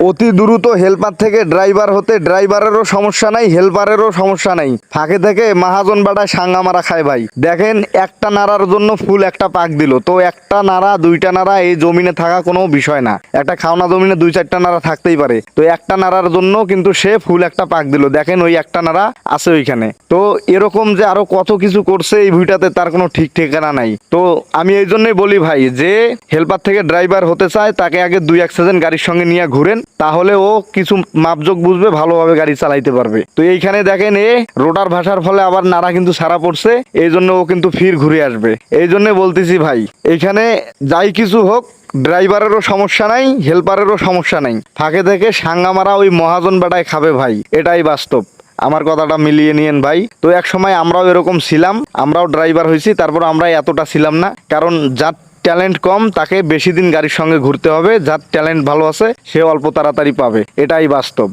অতি দ্রুত হেল্পার থেকে ড্রাইভার হতে ড্রাইভারেরও সমস্যা নাই, হেল্পারেরও সমস্যা নাই, ফাঁকে থেকে মাহাজন বেটায় সাঙ্গা মারা খায় ভাই। দেখেন একটা নাড়ার জন্য ফুল একটা পাক দিল, তো একটা নাড়া দুইটা নাড়া এই জমিনে থাকা কোনো বিষয় না, একটা খাওনা জমিনে দুই চারটা নাড়া থাকতেই পারে, তো একটা নাড়ার জন্য কিন্তু সে ফুল একটা পাক দিল। দেখেন ওই একটা নাড়া আছে ওইখানে। তো এরকম যে আরো কত কিছু করছে এই ভুইটাতে তার কোনো ঠিক ঠিকানা নাই। তো আমি এই জন্যই বলি ভাই, যে হেল্পার থেকে ড্রাইভার হতে চায় তাকে আগে 2-1 সিজন গাড়ির সঙ্গে নিয়ে ঘুরেন, তাহলে ও কিছু মাপজোক বুঝবে, ভালোভাবে গাড়ি চালাইতে পারবে। তো এইখানে দেখেন রোটার ভাষার ফলে আবার নাড়া কিন্তু সারা পড়ছে, এই জন্য ও কিন্তু ফির ঘুরে আসবে। এই জন্য বলতেছি ভাই, এইখানে যাই কিছু হোক ড্রাইভারেরও সমস্যা নাই, হেল্পারেরও সমস্যা নাই, ফাঁকে থেকে সাঙ্গা মারা ওই মহাজন বেটায় খাবে ভাই, এটাই বাস্তব। আমার কথাটা মিলিয়ে নিয়েন ভাই। তো এক সময় আমরাও এরকম ছিলাম, আমরাও ড্রাইভার হয়েছি, তারপর আমরা এতটা ছিলাম না, কারণ যার ট্যালেন্ট কম তাকে বেশি দিন গাড়ির সঙ্গে ঘুরতে হবে, যার ট্যালেন্ট ভালো আছে সে অল্প তাড়াতাড়ি পাবে, এটাই বাস্তব।